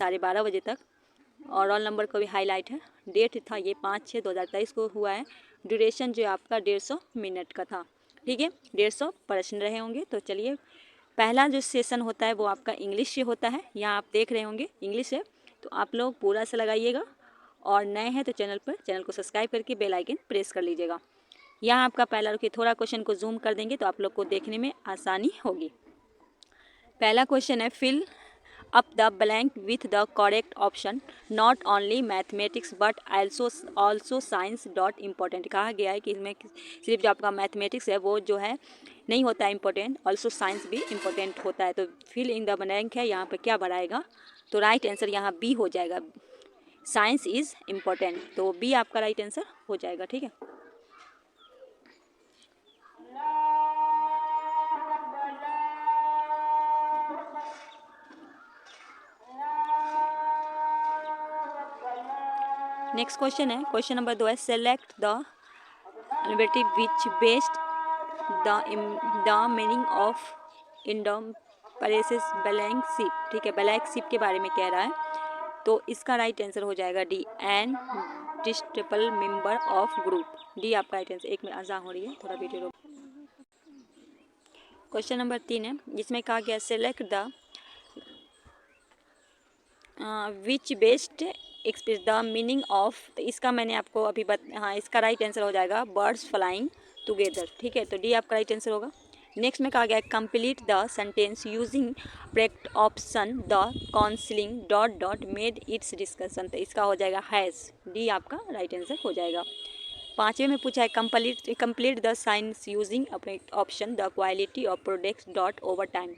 12:30 तक। और roll number को भी हाईलाइट है। डेट था ये 5/6/2023 को हुआ है। ड्यूरेशन जो आपका 150 मिनट का था। ठीक है, 150 प्रश्न रहे होंगे। तो चलिए, पहला जो सेशन होता है वो आपका इंग्लिश से होता है। यहाँ आप देख रहे होंगे इंग्लिश है, तो आप लोग पूरा से लगाइएगा। और नए हैं तो चैनल को सब्सक्राइब करके बेल आइकन प्रेस कर लीजिएगा। यहाँ आपका पहला, रुकिए थोड़ा क्वेश्चन को जूम कर देंगे तो आप लोग को देखने में आसानी होगी। पहला क्वेश्चन है, fill up the blank with the correct option, not only mathematics but also science dot important. कहा गया है कि इसमें सिर्फ जो आपका मैथमेटिक्स है वो जो है नहीं होता है इम्पोर्टेंट, ऑल्सो साइंस भी इम्पोर्टेंट होता है। तो फिल इन द ब्लैंक है, यहाँ पर क्या भराएगा? तो राइट आंसर यहाँ बी हो जाएगा, साइंस इज इम्पोर्टेंट। तो बी आपका राइट आंसर हो जाएगा। ठीक है, नेक्स्ट क्वेश्चन है, क्वेश्चन नंबर 2 है, select the alternative which based the meaning of idiom phrases black sheep. ठीक है, ब्लैक शिप के बारे में कह रहा है। तो इसका राइट आंसर हो जाएगा D, an disreputable member of group. D आपका राइट आंसर। एक में आसान हो रही है, थोड़ा वीडियो रोक। क्वेश्चन नंबर 3 है, जिसमें कहा गया select the which best express the meaning of. तो इसका मैंने आपको अभी हाँ, इसका राइट आंसर हो जाएगा बर्ड्स फ्लाइंग टुगेदर। ठीक है, तो डी आपका राइट आंसर होगा। नेक्स्ट में कहा गया complete the sentence using correct option, the counselling dot dot made it's discussion. तो इसका हो जाएगा हैज़। डी आपका राइट आंसर हो जाएगा। 5वें में पूछा है complete the science using option, the quality of products dot over time.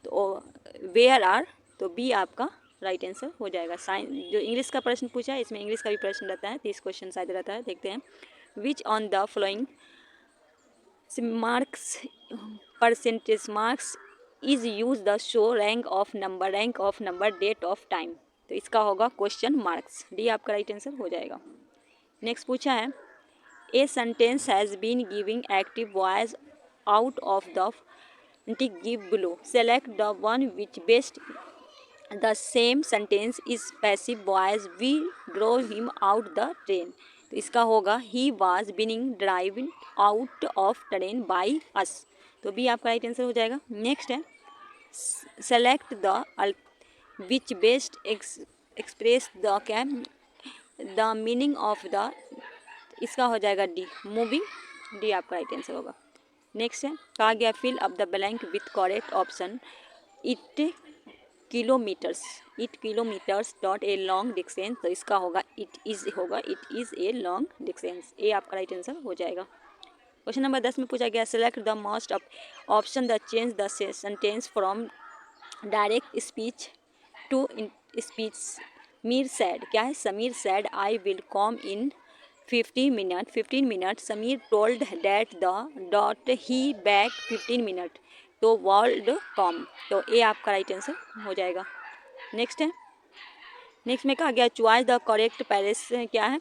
तो वेयर आर, तो बी आपका राइट आंसर हो जाएगा। साइंस जो इंग्लिश का प्रश्न पूछा है, इसमें इंग्लिश का भी प्रश्न रहता है, 30 क्वेश्चन शायद रहता है। देखते हैं, which on the following marks percentage marks is use the show rank of number date of time. तो इसका होगा क्वेश्चन मार्क्स। डी आपका राइट आंसर हो जाएगा। नेक्स्ट पूछा है, a sentence has been giving active voice out of the give below, select the one which best the same sentence is passive voice, we drove him out the train. तो इसका होगा he was being driven out of train by us. तो B आपका right answer हो जाएगा। Next है, select the which best express the can the meaning of the. इसका हो जाएगा डी, मूविंग। डी आपका राइट आंसर होगा। नेक्स्ट है, कहा गया fill up the blank with correct option, it kilometers dot a long distance. तो इसका होगा it is a long distance. A आपका राइट आंसर हो जाएगा। क्वेश्चन नंबर 10 में पूछा गया select the most option the change the sentence from direct speech to speech. Mir said, क्या है? Sameer said I will come in 15 minute. Sameer told that the dot he back 15 minute. तो would come. तो A आपका right answer हो जाएगा। Next है, next में कहा गया चॉइस द करेक्ट पैरिस, क्या है?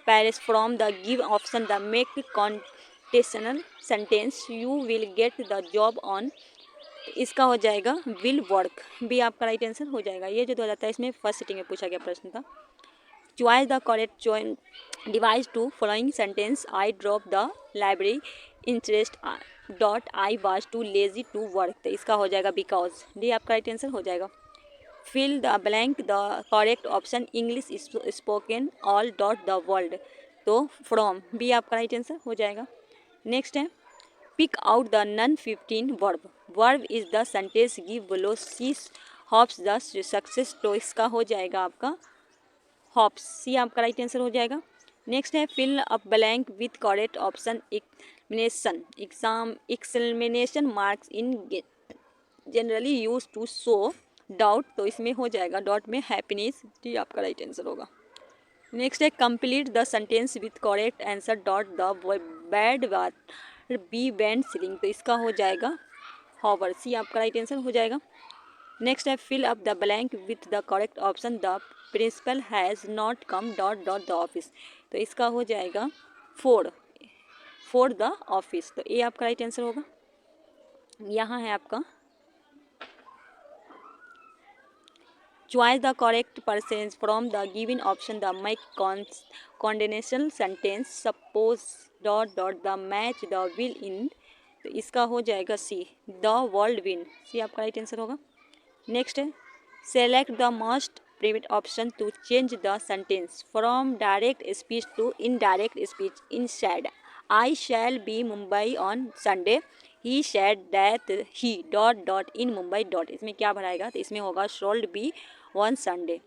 Pairs from the give option, the make conditional sentence, you will get the job on. इसका हो जाएगा विल वर्क। बी आपका राइट आंसर हो जाएगा। ये जो 2023 में फर्स्ट सिटिंग में पूछा गया प्रश्न था। Choice the correct device to following sentence, I drop the library interest dot I was too lazy to work. तो इसका हो जाएगा बिकॉज। डी आपका राइट आंसर हो जाएगा। Fill the blank the correct option, English spoken all dot the world. तो from. B आपका right answer हो जाएगा। नेक्स्ट है, pick out the noun 15 verb is the sentence give below, see hops the success. तो इसका हो जाएगा आपका हॉप्स। सी आपका राइट आंसर हो जाएगा। नेक्स्ट है, fill up blank with correct option, exclamation marks in generally use to show doubt. तो इसमें हो जाएगा डॉट में हैप्पीनेस। डी आपका राइट आंसर होगा। नेक्स्ट है, complete the sentence with correct answer dot the bad water be band ceiling. तो इसका हो जाएगा हॉवर। सी आपका राइट आंसर हो जाएगा। नेक्स्ट है, fill up the blank with the correct option, the principal has not come dot dot the office. तो इसका हो जाएगा फॉर द ऑफिस। तो ए आपका राइट आंसर होगा। यहाँ है आपका choose the correct persons from the given option the make conditional sentence suppose dot dot the match the will in, तो इसका हो जाएगा C the world win, C आपका राइट आंसर होगा। नेक्स्ट है select the most previous option to change the sentence from direct speech to indirect speech in said I shall be Mumbai on Sunday he said that he dot dot in Mumbai dot, इसमें क्या भराएगा तो इसमें होगा should be on Sunday,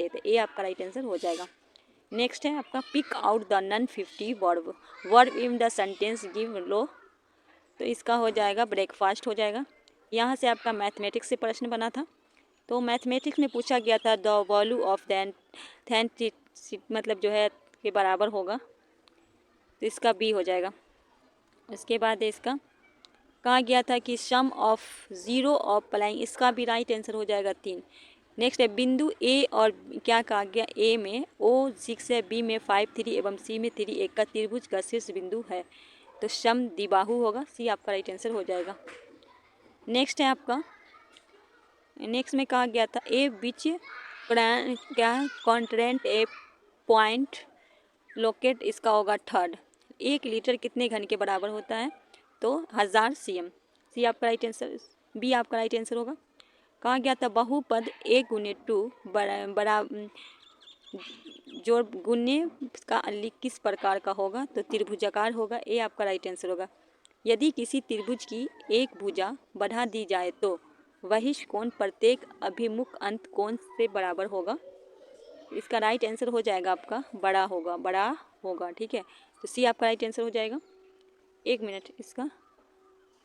तो ये आपका right answer हो जाएगा। नेक्स्ट है आपका pick out the noun 50 verb in the sentence give लो, तो इसका हो जाएगा ब्रेकफास्ट हो जाएगा। यहाँ से आपका मैथमेटिक्स से प्रश्न बना था, तो मैथमेटिक्स में पूछा गया था द वैल्यू ऑफ दैन मतलब जो है के बराबर होगा, तो इसका बी हो जाएगा। उसके बाद इसका कहा गया था कि सम ऑफ ज़ीरो ऑफ प्लाइंग, इसका भी राइट आंसर हो जाएगा 3। नेक्स्ट है बिंदु ए और क्या कहा गया ए में ओ 6 है, बी में 5 3 एवं सी में 3 1 का त्रिभुज का शीर्ष बिंदु है, तो सम द्विबाहु होगा, सी आपका राइट आंसर हो जाएगा। नेक्स्ट है आपका नेक्स्ट में कहा गया था ए विच क्या कॉन्ट्रेंट ए पॉइंट लोकेट, इसका होगा थर्ड। 1 लीटर कितने घन के बराबर होता है तो 1000 cm, सी आपका राइट आंसर, बी आपका राइट आंसर होगा। कहा गया था बहुपद a गुने 2 बड़ा जोड़ गुने का अलिख किस प्रकार का होगा तो त्रिभुजाकार होगा, ए आपका राइट आंसर होगा। यदि किसी त्रिभुज की एक भुजा बढ़ा दी जाए तो वही कोण प्रत्येक अभिमुख अंत कोण से बराबर होगा, इसका राइट आंसर हो जाएगा आपका बड़ा होगा, ठीक है, तो सी आपका राइट आंसर हो जाएगा। 1 मिनट, इसका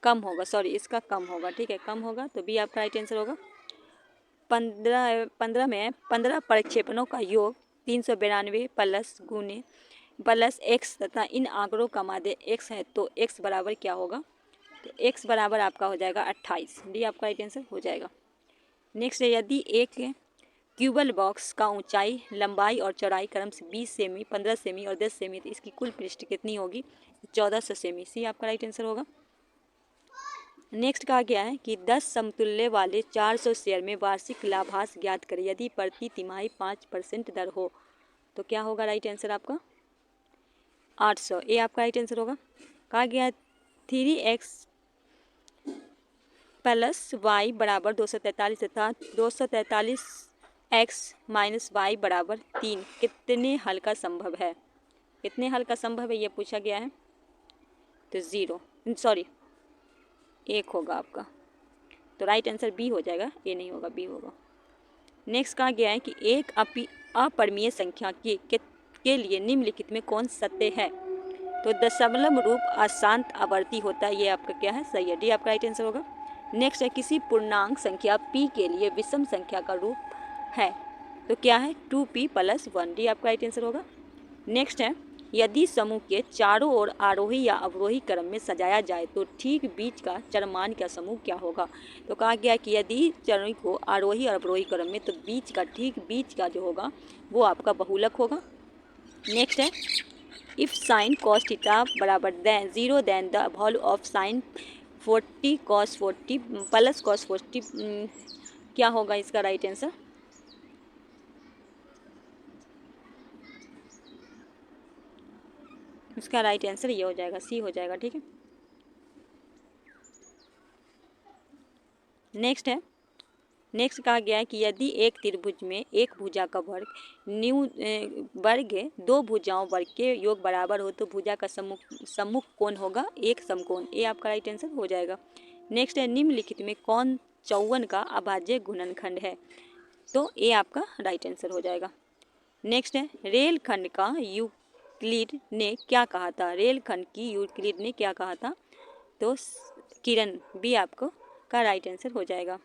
कम होगा, सॉरी इसका कम होगा, ठीक है, कम होगा, तो बी आपका राइट आंसर होगा। 15 में 15 प्रक्षेपणों का योग 392 प्लस एक्स तथा इन आंकड़ों का माध्य एक्स है, तो एक्स बराबर क्या होगा तो एक्स बराबर आपका हो जाएगा 28, डी आपका राइट आंसर हो जाएगा। नेक्स्ट है यदि एक क्यूबल बॉक्स का ऊंचाई लंबाई और चौड़ाई क्रम से 20 सेमी 15 सेमी और 10 सेमी, तो इसकी कुल पृष्ठ कितनी होगी 1400 सेमी, सी आपका राइट आंसर होगा। नेक्स्ट कहा गया है कि 10 समतुल्य वाले 400 शेयर में वार्षिक लाभांश ज्ञात करें यदि प्रति तिमाही 5% दर हो, तो क्या होगा राइट आंसर आपका 800, ए आपका राइट आंसर होगा। कहा गया 3x प्लस वाई बराबर 243 तथा 243x माइनस वाई बराबर 3 कितने हल का संभव है, कितने हल का संभव है ये पूछा गया है, तो 1 होगा आपका, तो राइट आंसर बी हो जाएगा, ए नहीं होगा, बी होगा। नेक्स्ट कहा गया है कि एक अपरिमेय संख्या के लिए निम्नलिखित में कौन सत्य है, तो दशमलव रूप अशांत आवर्ती होता है, ये आपका क्या है सही है, डी आपका राइट आंसर होगा। नेक्स्ट है किसी पूर्णांक संख्या p के लिए विषम संख्या का रूप है, तो क्या है 2p + 1, डी आपका राइट आंसर होगा। नेक्स्ट है यदि समूह के चारों ओर आरोही या अवरोही क्रम में सजाया जाए तो ठीक बीच का चरमान का समूह क्या होगा, तो कहा गया कि यदि चरण को आरोही और अवरोही क्रम में तो ठीक बीच का जो होगा वो आपका बहुलक होगा। नेक्स्ट है इफ साइन कॉस थीटा बराबर 0 then the value of sine 40 cos 40 plus cos 40 क्या होगा इसका राइट आंसर, इसका राइट आंसर ये हो जाएगा, सी हो जाएगा, ठीक है। नेक्स्ट कहा गया है कि यदि एक त्रिभुज में एक भुजा का वर्ग 2 भुजाओं वर्ग के योग बराबर हो तो भुजा का सम्मुख कोण होगा एक समकोण, ए आपका राइट आंसर हो जाएगा। नेक्स्ट है निम्नलिखित में कौन 54 का अभाज्य गुणनखंड है, तो ए आपका राइट आंसर हो जाएगा। नेक्स्ट है रेलखंड का यूक्लिड ने क्या कहा था, रेलखंड की यूक्लिड ने क्या कहा था, तो किरण, बी आपको का राइट आंसर हो जाएगा।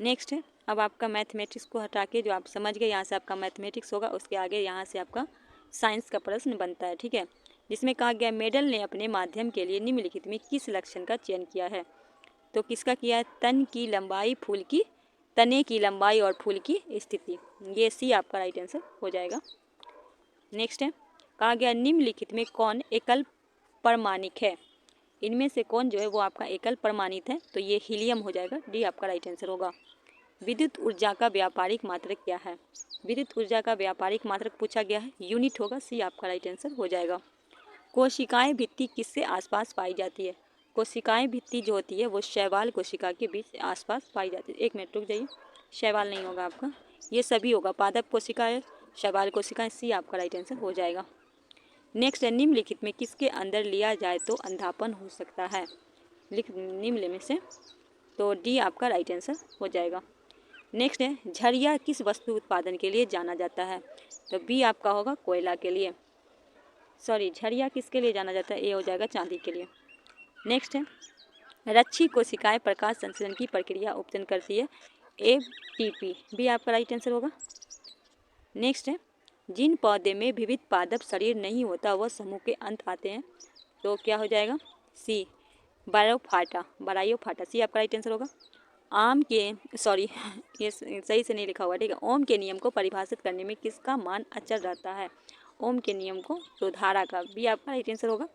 नेक्स्ट है अब आपका मैथमेटिक्स को हटा के जो आप समझ गए यहाँ से आपका मैथमेटिक्स होगा, उसके आगे यहाँ से आपका साइंस का प्रश्न बनता है, ठीक है, जिसमें कहा गया मेडल ने अपने माध्यम के लिए निम्नलिखित में किस लक्षण का चयन किया है, तो किसका किया है तने की लंबाई और फूल की स्थिति, ये सी आपका राइट आंसर हो जाएगा। नेक्स्ट है कहा गया निम्नलिखित में कौन एकल परमाणिक है, इनमें से कौन जो है वो आपका एकल परमाणिक है, तो ये हीलियम हो जाएगा, डी आपका राइट आंसर होगा। विद्युत ऊर्जा का व्यापारिक मात्रक क्या है? विद्युत ऊर्जा का व्यापारिक मात्रक पूछा गया है, यूनिट होगा, सी आपका राइट आंसर हो जाएगा। कोशिकाएं भित्ति किससे आसपास पाई जाती है? कोशिकाएं भित्ति जो होती है वो शैवाल कोशिका के बीच आसपास पाई जाती है। एक मिनट रुक जाइए, शैवाल नहीं होगा आपका, ये सभी होगा, पादप कोशिकाएं, शैवाल कोशिकाएं, सी आपका राइट आंसर हो जाएगा। नेक्स्ट है, निम्नलिखित में किसके अंदर लिया जाए तो अंधापन हो सकता है? निम्न में से, तो डी आपका राइट आंसर हो जाएगा। नेक्स्ट है, झरिया किस वस्तु उत्पादन के लिए जाना जाता है? तो बी आपका होगा कोयला के लिए, सॉरी झरिया किसके लिए जाना जाता है? ए हो जाएगा चांदी के लिए। नेक्स्ट है, रच्छी कोशिकाएं प्रकाश संश्लेषण की प्रक्रिया उत्पन्न करती है, एटीपी, बी आपका राइट आंसर होगा। नेक्स्ट है, जिन पौधे में विविध पादप शरीर नहीं होता वह समूह के अंत आते हैं, तो क्या हो जाएगा? सी बायोफाटा, सी आपका राइट आंसर होगा। आम के सॉरी ये सही से नहीं लिखा हुआ, ठीक है। ओम के नियम को परिभाषित करने में किसका मान अचल रहता है? ओम के नियम को, तो धारा का, बी आपका राइट आंसर होगा।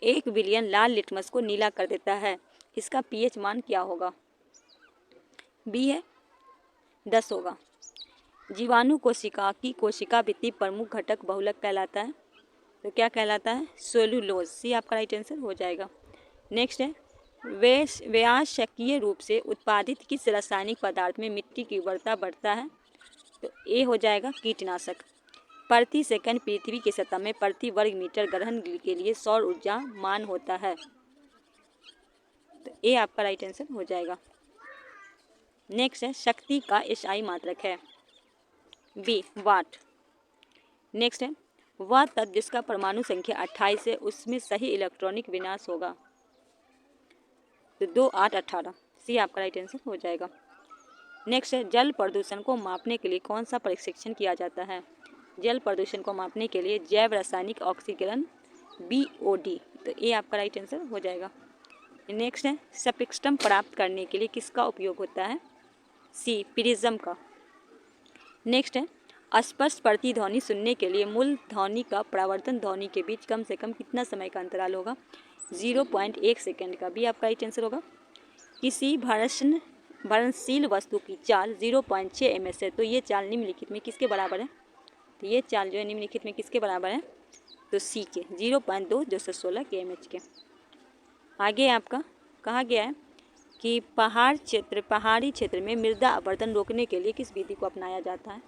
1 बिलियन लाल लिटमस को नीला कर देता है, इसका पीएच मान क्या होगा? बी है 10 होगा। जीवाणु कोशिका की कोशिका भित्ति प्रमुख घटक बहुलक कहलाता है, तो क्या कहलाता है? सेलुलोज, सी आपका राइट आंसर हो जाएगा। नेक्स्ट है, व्यावसायिक रूप से उत्पादित किस रासायनिक पदार्थ में मिट्टी की उर्वरता बढ़ता है? तो ए हो जाएगा कीटनाशक। प्रति सेकंड पृथ्वी की सतह में प्रति वर्ग मीटर ग्रहण के लिए सौर ऊर्जा मान होता है, तो ए आपका राइट आंसर हो जाएगा। नेक्स्ट है, शक्ति का एसआई मात्रक है, बी वाट। नेक्स्ट है, वह तत्व जिसका परमाणु संख्या 28 है उसमें सही इलेक्ट्रॉनिक विन्यास होगा, तो 2 8 18, सी आपका राइट आंसर हो जाएगा। नेक्स्ट है, जल प्रदूषण को मापने के लिए कौन सा परीक्षण किया जाता है? जल प्रदूषण को मापने के लिए जैव रासायनिक ऑक्सीकरण, BOD, तो ए आपका राइट आंसर हो जाएगा। नेक्स्ट है, स्पेक्ट्रम प्राप्त करने के लिए किसका उपयोग होता है? सी प्रिज्म का। नेक्स्ट है, स्पष्ट प्रतिध्वनि सुनने के लिए मूल ध्वनि का परावर्तन ध्वनि के बीच कम से कम कितना समय का अंतराल होगा? 0.1 सेकेंड का, भी आपका राइट आंसर होगा। किसी भरणशील वस्तु की चाल 0.6 ms है, तो ये चाल निम्नलिखित में किसके बराबर है? तो ये चाल जो है निम्नलिखित में किसके बराबर है? तो सी के 0.216 kmh के। आगे आपका कहा गया है कि पहाड़ी क्षेत्र में मृदा अपरदन रोकने के लिए किस विधि को अपनाया जाता है?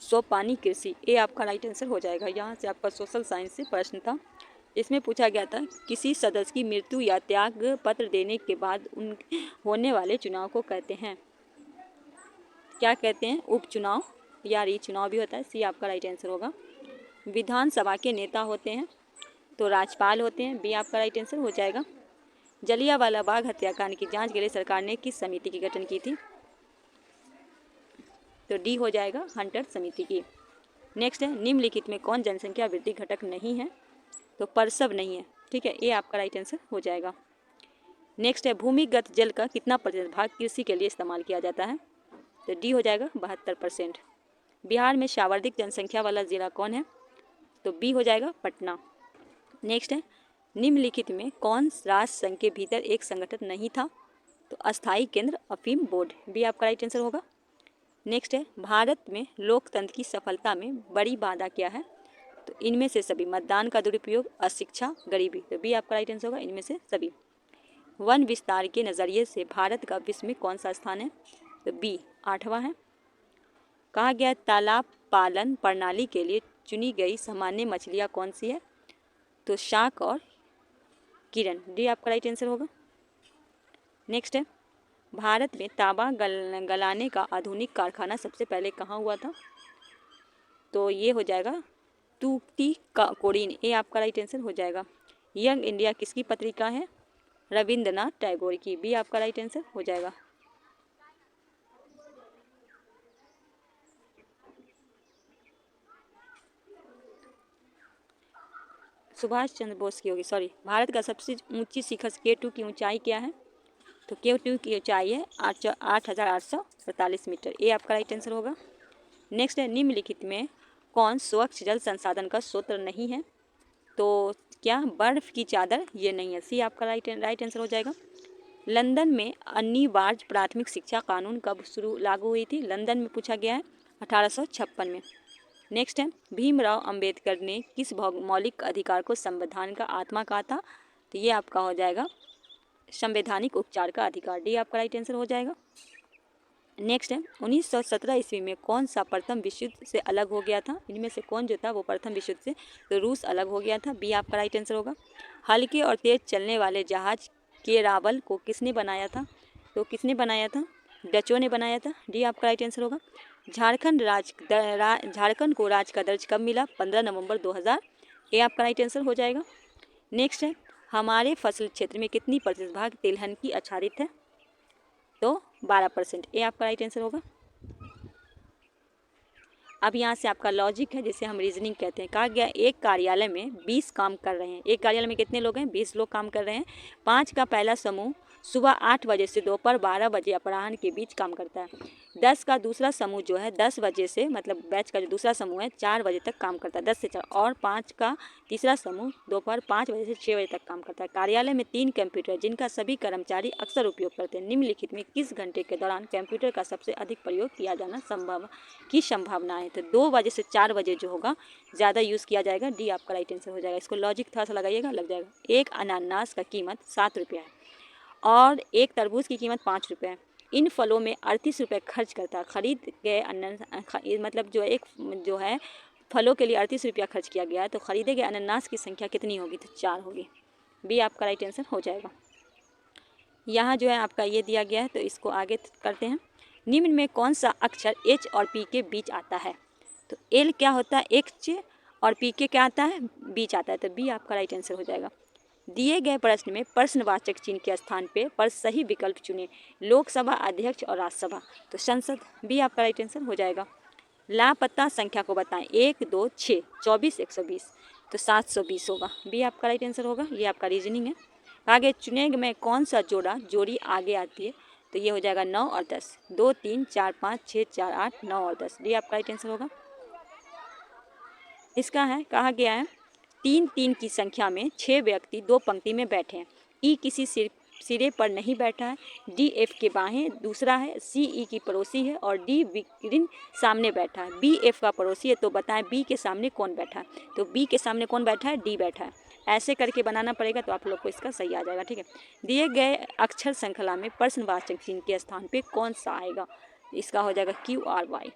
सोपानी कृषि, ए आपका राइट आंसर हो जाएगा। यहाँ से आपका सोशल साइंस से प्रश्न था, इसमें पूछा गया था किसी सदस्य की मृत्यु या त्याग पत्र देने के बाद उन होने वाले चुनाव को कहते हैं, क्या कहते हैं? उपचुनाव या रीचुनाव भी होता है, सी आपका राइट आंसर होगा। विधानसभा के नेता होते हैं, तो राज्यपाल होते हैं, बी आपका राइट आंसर हो जाएगा। जलियांवाला बाग हत्याकांड की जांच के लिए सरकार ने किस समिति की गठन की थी? तो डी हो जाएगा हंटर समिति की। नेक्स्ट है, निम्नलिखित में कौन जनसंख्या वृद्धि घटक नहीं है? तो परसव नहीं है, ठीक है, ये आपका राइट आंसर हो जाएगा। नेक्स्ट है, भूमिगत जल का कितना प्रतिशत भाग कृषि के लिए इस्तेमाल किया जाता है? तो डी हो जाएगा 72%। बिहार में सर्वाधिक जनसंख्या वाला जिला कौन है? तो बी हो जाएगा पटना। नेक्स्ट है, निम्नलिखित में कौन राष्ट्र संघ के भीतर एक संगठन नहीं था? तो अस्थायी केंद्र अफीम बोर्ड, बी आपका राइट आंसर होगा। नेक्स्ट है, भारत में लोकतंत्र की सफलता में बड़ी बाधा क्या है? तो इनमें से सभी, मतदान का दुरुपयोग, अशिक्षा, गरीबी, तो बी आपका राइट आंसर होगा इनमें से सभी। वन विस्तार के नज़रिए से भारत का विश्व में कौन सा स्थान है? तो बी 8वां है। कहा गया तालाब पालन प्रणाली के लिए चुनी गई सामान्य मछलियाँ कौन सी है? तो शार्क और किरण, डी आपका राइट आंसर होगा। नेक्स्ट है, भारत में तांबा गलाने का आधुनिक कारखाना सबसे पहले कहाँ हुआ था? तो ये हो जाएगा तूतीकोरिन, ए आपका राइट आंसर हो जाएगा। यंग इंडिया किसकी पत्रिका है? रविंद्रनाथ टैगोर की, बी आपका राइट आंसर हो जाएगा। सुभाष चंद्र बोस की होगी, सॉरी। भारत का सबसे ऊंची शिखर K2 की ऊंचाई क्या है? तो K2 की ऊंचाई है 8,847 मीटर, ये आपका राइट आंसर होगा। नेक्स्ट है, निम्नलिखित में कौन स्वच्छ जल संसाधन का स्रोत नहीं है? तो क्या बर्फ की चादर? ये नहीं है, सी आपका राइट आंसर हो जाएगा। लंदन में अनिवार्य प्राथमिक शिक्षा कानून कब लागू हुई थी? लंदन में पूछा गया है 1856 में। नेक्स्ट है, भीमराव अंबेडकर ने किस मौलिक अधिकार को संविधान का आत्मा कहा था? तो ये आपका हो जाएगा संवैधानिक उपचार का अधिकार। डी आपका राइट आंसर हो जाएगा। नेक्स्ट है, 1917 ईस्वी में कौन सा प्रथम विश्व युद्ध से अलग हो गया था? इनमें से कौन जो था वो प्रथम विश्व युद्ध से? तो रूस अलग हो गया था। बी आपका राइट आंसर होगा। हल्के और तेज चलने वाले जहाज केरावल को किसने बनाया था? तो किसने बनाया था? डचों ने बनाया था। डी आपका राइट आंसर होगा। झारखंड को राज्य का दर्ज कब मिला? 15 नवंबर 2000। ये आपका राइट आंसर हो जाएगा। नेक्स्ट है, हमारे फसल क्षेत्र में कितनी प्रतिशत भाग तिलहन की आच्छादित है? तो 12%। ये आपका राइट आंसर होगा। अब यहाँ से आपका लॉजिक है जिसे हम रीजनिंग कहते हैं। कहा गया एक कार्यालय में 20 काम कर रहे हैं। एक कार्यालय में कितने लोग हैं? 20 लोग काम कर रहे हैं। 5 का पहला समूह सुबह 8 बजे से दोपहर 12 बजे अपराह्न के बीच काम करता है। 10 का दूसरा समूह जो है 10 बजे से, मतलब बैच का जो दूसरा समूह है 4 बजे तक काम करता है, 10 से 4। और 5 का तीसरा समूह दोपहर 5 बजे से 6 बजे तक काम करता है। कार्यालय में 3 कंप्यूटर जिनका सभी कर्मचारी अक्सर उपयोग करते हैं। निम्नलिखित में किस घंटे के दौरान कंप्यूटर का सबसे अधिक प्रयोग किया जाना संभावना है? तो 2 बजे से 4 बजे जो होगा ज़्यादा यूज़ किया जाएगा। डी आपका राइट आंसर हो जाएगा। इसको लॉजिक थोड़ा सा लगाइएगा, लग जाएगा। एक अनानास का कीमत 7 रुपया है और एक तरबूज की कीमत 5 रुपये है। इन फलों में 38 रुपये खर्च करता है। खरीद गए मतलब जो है फलों के लिए 38 रुपया खर्च किया गया है, तो खरीदे गए अनानास की संख्या कितनी होगी? तो 4 होगी। बी आपका राइट आंसर हो जाएगा। यहाँ जो है आपका ये दिया गया है, तो इसको आगे करते हैं। निम्न में कौन सा अक्षर एच और पी के बीच आता है? तो एल क्या होता है? एच, और पी के क्या आता है? बीच आता है। तो बी आपका राइट आंसर हो जाएगा। दिए गए प्रश्न में प्रश्नवाचक चिन्ह के स्थान पर सही विकल्प चुनें। लोकसभा अध्यक्ष और राज्यसभा। तो संसद। बी आपका राइट आंसर हो जाएगा। लापता संख्या को बताएं। 1, 2, 6, 24, 120। तो 720 होगा। बी आपका राइट आंसर होगा। ये आपका रीजनिंग है। आगे चुने में कौन सा जोड़ी आगे आती है? तो ये हो जाएगा 9 और 10। 2, 3, 4, 5, 6, 4, 8, 9 और 10। डी आपका राइट आंसर होगा। इसका है, कहा गया है 3 की संख्या में 6 व्यक्ति 2 पंक्ति में बैठे हैं। ई किसी सिरे पर नहीं बैठा है। डी एफ के बाहें दूसरा है। सी ई की पड़ोसी है और डी विक्रिन सामने बैठा है। बी एफ का पड़ोसी है। तो बताएं बी के सामने कौन बैठा है? तो बी के सामने कौन बैठा है? डी बैठा है। ऐसे करके बनाना पड़ेगा तो आप लोग को इसका सही आ जाएगा। ठीक है। दिए गए अक्षर श्रृंखला में प्रश्नवाचक चिन्ह के स्थान पे कौन सा आएगा? इसका हो जाएगा क्यू आर वाई।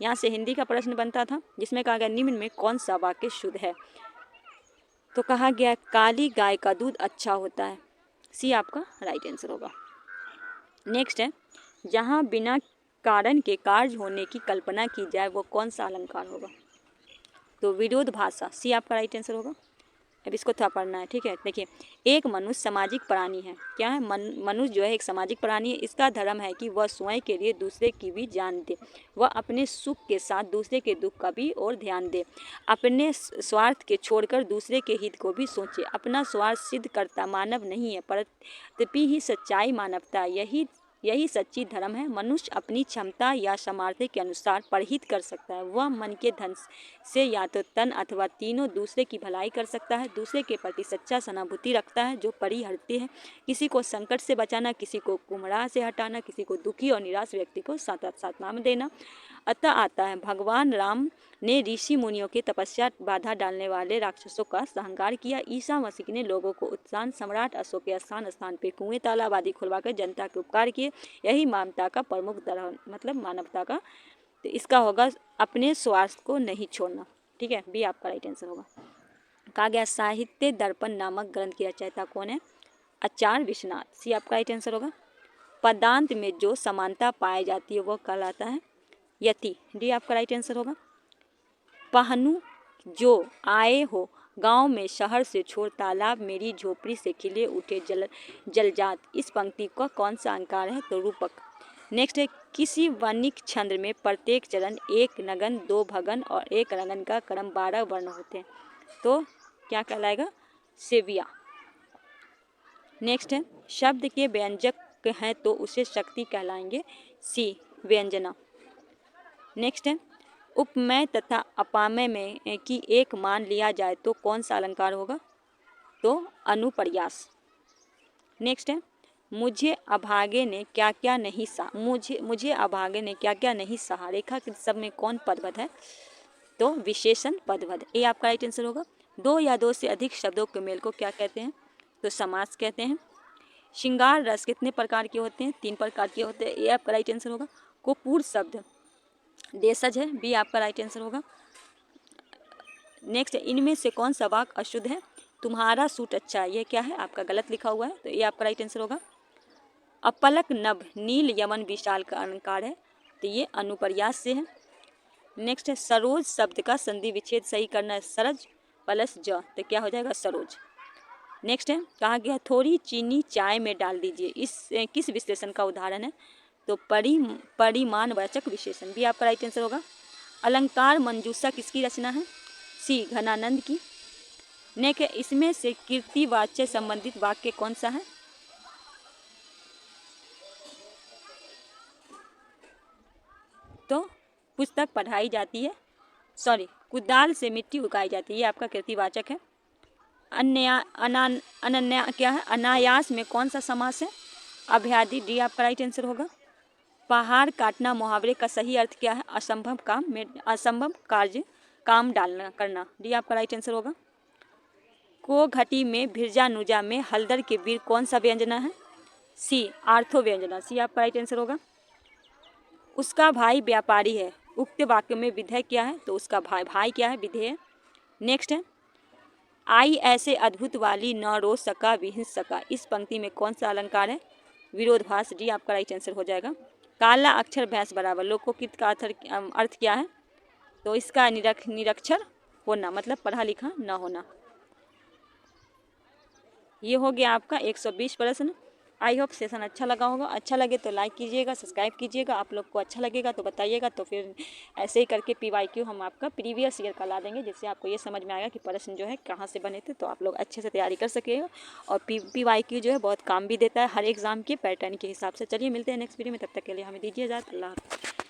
यहाँ से हिंदी का प्रश्न बनता था जिसमें कहा गया निम्न में कौन सा वाक्य शुद्ध है? तो कहा गया काली गाय का दूध अच्छा होता है। सी आपका राइट आंसर होगा। नेक्स्ट है, जहाँ बिना कारण के कार्य होने की कल्पना की जाए वो कौन सा अलंकार होगा? तो विरोध भाषा। सी आपका राइट आंसर होगा। अब इसको थोड़ा पढ़ना है। ठीक है। देखिए, एक मनुष्य सामाजिक प्राणी है। क्या है? मनुष्य जो है एक सामाजिक प्राणी है। इसका धर्म है कि वह स्वयं के लिए दूसरे की भी जान दे। वह अपने सुख के साथ दूसरे के दुख का भी और ध्यान दे। अपने स्वार्थ के छोड़कर दूसरे के हित को भी सोचे। अपना स्वार्थ सिद्ध करता मानव नहीं है, परंतु ही सच्चाई मानवता। यही सच्ची धर्म है। मनुष्य अपनी क्षमता या सामर्थ्य के अनुसार परहित कर सकता है। वह मन के धन से या तो तन अथवा तीनों दूसरे की भलाई कर सकता है। दूसरे के प्रति सच्चा सहानुभूति रखता है जो परिहरती है। किसी को संकट से बचाना, किसी को गुमराह से हटाना, किसी को दुखी और निराश व्यक्ति को सांत्वना देना। अतः आता है भगवान राम ने ऋषि मुनियों की तपस्या बाधा डालने वाले राक्षसों का संहार किया। ईसा मसीह ने लोगों को उत्साह सम्राट अशोक के स्थान स्थान पे कुएं तालाब आदि खुलवाकर जनता के उपकार किए। यही मानवता का प्रमुख धर्म, मतलब मानवता का। तो इसका होगा अपने स्वास्थ्य को नहीं छोड़ना। ठीक है। बी आपका राइट आंसर होगा। कहा गया साहित्य दर्पण नामक ग्रंथ की रचयिता कौन है? आचार्य विश्वनाथ। सी आपका राइट आंसर होगा। पदांत में जो समानता पाई जाती है वह कहलाता है यति। डी आपका राइट आंसर होगा। पहनु जो आए हो गांव में शहर से छोड़, तालाब मेरी झोपड़ी से खिले उठे जलजात। इस पंक्ति का कौन सा अलंकार है? तो रूपक। नेक्स्ट है, किसी वर्णिक छंद में प्रत्येक चरण एक नगन, 2 भगन और 1 रंगन का क्रम 12 वर्ण होते हैं। तो क्या कहलाएगा? सेविया। नेक्स्ट है, शब्द के व्यंजक हैं तो उसे शक्ति कहलाएंगे। सी व्यंजना। नेक्स्ट है, उपमेय तथा अपामेय में की एक मान लिया जाए तो कौन सा अलंकार होगा? तो अनुप्रयास। नेक्स्ट है, मुझे अभागे ने क्या क्या नहीं सहा, मुझे अभागे ने क्या क्या नहीं सहा, रेखाकृत शब्द में कौन पदवद है? तो विशेषण पदवद। ये आपका राइट आंसर होगा। दो या दो से अधिक शब्दों के मेल को क्या कहते हैं? तो समास कहते हैं। श्रृंगार रस कितने प्रकार के होते हैं? 3 प्रकार के होते हैं। ये आपका राइट आंसर होगा। कुपूर शब्द देशज है, बी आपका राइट आंसर होगा। नेक्स्ट, इनमें से कौन सा वाक्य अशुद्ध है? तुम्हारा सूट अच्छा है, ये क्या है? आपका गलत लिखा हुआ है, तो ये आपका राइट आंसर होगा। अपलक नभ नील यमन विशाल का अलंकार है, तो ये अनुपर्यास से है। नेक्स्ट है, सरोज शब्द का संधि विच्छेद सही करना है, सरज प्लस ज, तो क्या हो जाएगा? सरोज। नेक्स्ट है, कहा गया थोड़ी चीनी चाय में डाल दीजिए, इस किस विशेषण का उदाहरण है? तो परिमाणवाचक विशेषण, भी आपका राइट आंसर होगा। अलंकार मंजूषा किसकी रचना है? सी घनानंद की। नेक्स्ट, इसमें से कीर्तिवाच्य संबंधित वाक्य कौन सा है? तो पुस्तक पढ़ाई जाती है, कुदाल से मिट्टी उगाई जाती है, ये आपका कीर्तिवाचक है। अनन्या क्या है? अनायास में कौन सा समास है? अभ्यादि, डी आपका राइट आंसर होगा। पहाड़ काटना मुहावरे का सही अर्थ क्या है? असंभव काम में असंभव कार्य काम डालना करना, डी आपका राइट आंसर होगा। को घटी में भिरजा नुजा में हलदर के वीर कौन सा व्यंजना है? सी आर्थो व्यंजना, सी आपका राइट आंसर होगा। उसका भाई व्यापारी है, उक्त वाक्य में विधेय क्या है? तो उसका भाई क्या है? विधेय। नेक्स्ट है, आई ऐसे अद्भुत वाली न रो सका विहिंस सका, इस पंक्ति में कौन सा अलंकार है? विरोधाभास, डी आपका राइट आंसर हो जाएगा। काला अक्षर भैंस बराबर, लोकोकित का अर्थ क्या है? तो इसका निरक्षर होना, मतलब पढ़ा लिखा न होना। ये हो गया आपका 120 प्रश्न। आई होप सेशन अच्छा लगा होगा। अच्छा लगे तो लाइक कीजिएगा, सब्सक्राइब कीजिएगा। आप लोग को अच्छा लगेगा तो बताइएगा, तो फिर ऐसे ही करके PYQ हम आपका प्रीवियस ईयर का ला देंगे, जिससे आपको ये समझ में आएगा कि प्रश्न जो है कहाँ से बने थे, तो आप लोग अच्छे से तैयारी कर सकेगा। और PYQ जो है बहुत काम भी देता है हर एग्ज़ाम के पैटर्न के हिसाब से। चलिए मिलते हैं नेक्स्ट वीडियो में, तब तक के लिए हमें दीजिए इजाज़त। अल्लाह हाफ़िज़।